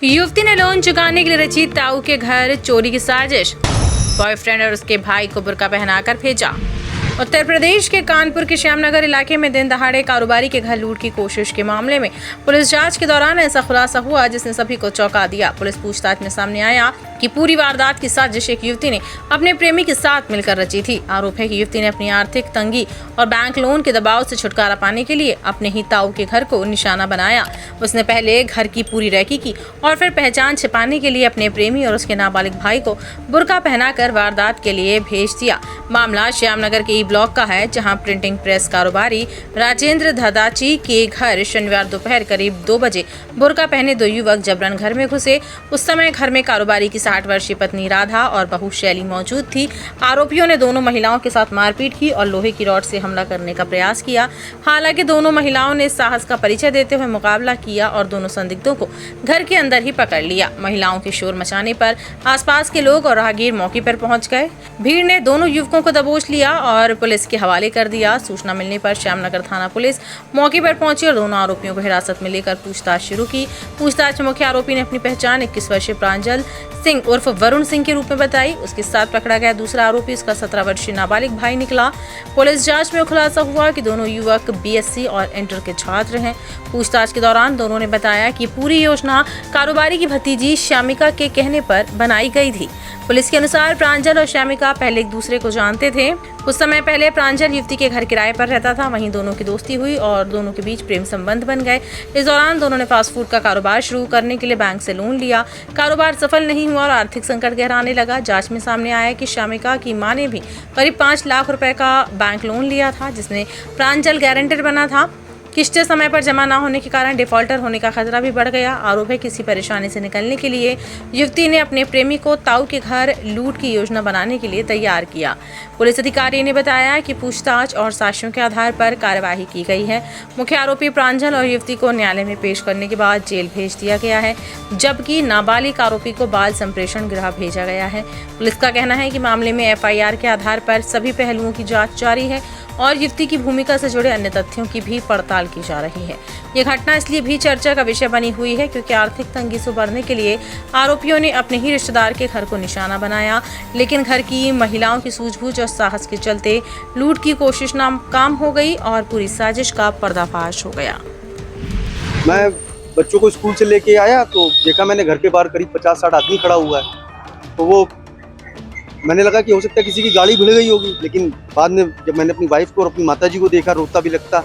युवती ने लोन चुकाने के लिए रची ताऊ के घर चोरी की साजिश। बॉयफ्रेंड और उसके भाई को बुर्का पहनाकर भेजा। उत्तर प्रदेश के कानपुर के श्यामनगर इलाके में दिन दहाड़े कारोबारी के घर लूट की कोशिश के मामले में पुलिस जांच के दौरान ऐसा खुलासा हुआ जिसने सभी को चौंका दिया। पुलिस पूछताछ में सामने आया कि पूरी वारदात की साजिश एक युवती ने अपने प्रेमी के साथ मिलकर रची थी। आरोप है कि युवती ने अपनी आर्थिक तंगी और बैंक लोन के दबाव से छुटकारा पाने के लिए अपने ही ताऊ के घर को निशाना बनाया। उसने पहले घर की पूरी रैकी की और फिर पहचान छिपाने के लिए अपने प्रेमी और उसके नाबालिग भाई को बुर्का पहनाकर वारदात के लिए भेज दिया। मामला श्यामनगर के ब्लॉक का है, जहां प्रिंटिंग प्रेस कारोबारी राजेंद्र धदाची के घर शनिवार दोपहर करीब 2 बजे बुर्का पहने 2 युवक जबरन घर में घुसे। उस समय घर में कारोबारी की 60 वर्षीय पत्नी राधा और बहू शैली मौजूद थी। आरोपियों ने दोनों महिलाओं के साथ मारपीट की और लोहे की रॉड से हमला करने का प्रयास किया। हालांकि दोनों महिलाओं ने साहस का परिचय देते हुए मुकाबला किया और दोनों संदिग्धों को घर के अंदर ही पकड़ लिया। महिलाओं के शोर मचाने पर आसपास के लोग और राहगीर मौके पर पहुंच गए। भीड़ ने दोनों युवकों को दबोच लिया और पुलिस के हवाले कर दिया। सूचना मिलने पर श्यामनगर थाना पुलिस मौके पर पहुंची और दोनों आरोपियों को हिरासत में लेकर पूछताछ शुरू की। पूछताछ में मुख्य आरोपी ने अपनी पहचान 21 वर्षीय प्रांजल सिंह उर्फ वरुण सिंह के रूप में बताई। उसके साथ पकड़ा गया दूसरा आरोपी उसका 17 वर्षीय नाबालिग भाई निकला। पुलिस जांच में खुलासा हुआ कि दोनों युवक बीएससी और इंटर के छात्र हैं। पूछताछ के दौरान दोनों ने बताया कि पूरी योजना कारोबारी की भतीजी श्यामिका के कहने पर बनाई गई थी। पुलिस के अनुसार प्रांजल और श्यामिका पहले एक दूसरे को जानते थे। कुछ समय पहले प्रांजल युवती के घर किराए पर रहता था। वहीं दोनों की दोस्ती हुई और दोनों के बीच प्रेम संबंध बन गए। इस दौरान दोनों ने फास्ट फूड का कारोबार शुरू करने के लिए बैंक से लोन लिया। कारोबार सफल नहीं हुआ और आर्थिक संकट गहराने लगा। जांच में सामने आया कि श्यामिका की मां ने भी करीब 5 लाख रुपए का बैंक लोन लिया था, जिसमें प्रांजल गारंटर बना था। किस्तें समय पर जमा न होने के कारण डिफॉल्टर होने का खतरा भी बढ़ गया। आरोप है किसी परेशानी से निकलने के लिए युवती ने अपने प्रेमी को ताऊ के घर लूट की योजना बनाने के लिए तैयार किया। पुलिस अधिकारी ने बताया कि पूछताछ और साक्ष्यों के आधार पर कार्यवाही की गई है। मुख्य आरोपी प्रांजल और युवती को न्यायालय में पेश करने के बाद जेल भेज दिया गया है, जबकि नाबालिग आरोपी को बाल संप्रेषण गृह भेजा गया है। पुलिस का कहना है कि मामले में एफआईआर के आधार पर सभी पहलुओं की जाँच जारी है और युवती की भूमिका से जुड़े अन्य तथ्यों की भी पड़ताल की जा रही है। ये घटना इसलिए भी चर्चा का विषय बनी हुई है क्योंकि आर्थिक तंगी से उबरने के लिए आरोपियों ने अपने ही रिश्तेदार के घर को निशाना बनाया, लेकिन घर की महिलाओं की सूझबूझ और साहस के चलते लूट की कोशिश नाकाम हो गई और पूरी साजिश का पर्दाफाश हो गया। मैं बच्चों को स्कूल से लेके आया तो देखा मैंने घर के बाहर करीब 50-60 आदमी खड़ा हुआ है। तो वो मैंने लगा कि हो सकता है किसी की गाड़ी भूल गई होगी, लेकिन बाद में जब मैंने अपनी वाइफ को और अपनी माताजी को देखा रोता भी लगता,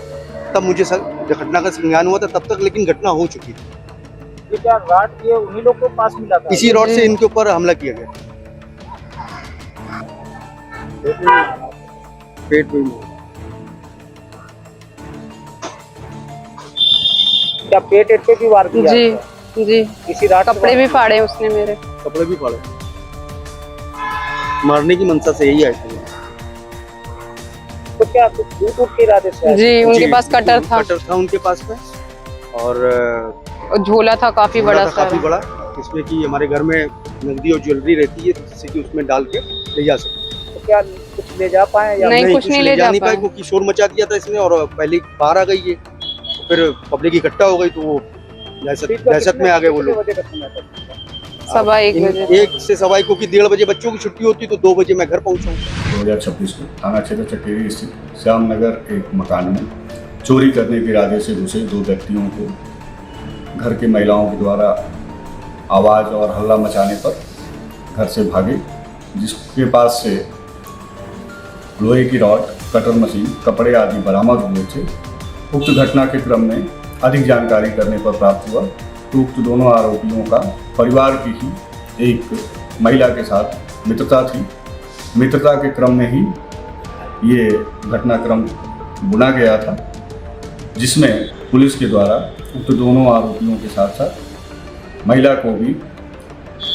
तब मुझे घटना का संज्ञान हुआ था। तब तक लेकिन घटना हो चुकी थी। ये क्या रॉड ये उन्हीं लोग को पास मिला था? इसी रॉड से इनके ऊपर हमला किया गया। पेट में क्या पेट पे भी वार किया? जी इसी रात कपड़े भी फाड़े उसने, मेरे कपड़े भी फाड़े। मारने की मंशा से यही आए थे। तो क्या कुछ लूट के इरादे से? जी उनके पास कटर था उनके पास में और झोला था काफी बड़ा, जिसमें कि हमारे घर में नकदी और ज्वेलरी रहती है, जिससे कि उसमें डाल के ले जा सकते। तो क्या कुछ ले जा पाए या नहीं? कुछ नहीं ले जा पाए क्योंकि शोर मचा दिया था इसने और पहले बाहर आ गई है, फिर पब्लिक इकट्ठा हो गई तो वो दहशत में आ गए वो लोग। 1:15 बजे 1 से 1:15 क्योंकि 1:30 बजे बच्चों की छुट्टी होती तो 2 बजे मैं घर पहुंचा। 2026 को थाना क्षेत्र चकेरी स्थित श्यामनगर एक मकान में चोरी करने के इरादे से घुसे 2 व्यक्तियों को घर की महिलाओं के द्वारा आवाज़ और हल्ला मचाने पर घर से भागे, जिसके पास से लोहे की रॉड, कटर मशीन, कपड़े आदि बरामद हुए थे। उक्त घटना के क्रम में अधिक जानकारी करने पर प्राप्त हुआ तो उक्त दोनों आरोपियों का परिवार की ही एक महिला के साथ मित्रता थी। मित्रता के क्रम में ही ये घटनाक्रम बुना गया था, जिसमें पुलिस के द्वारा उक्त दोनों आरोपियों के साथ साथ महिला को भी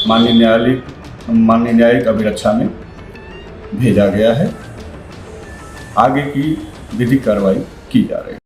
माननीय न्यायिक अभिरक्षा में भेजा गया है। आगे की विधिक कार्रवाई की जा रही है।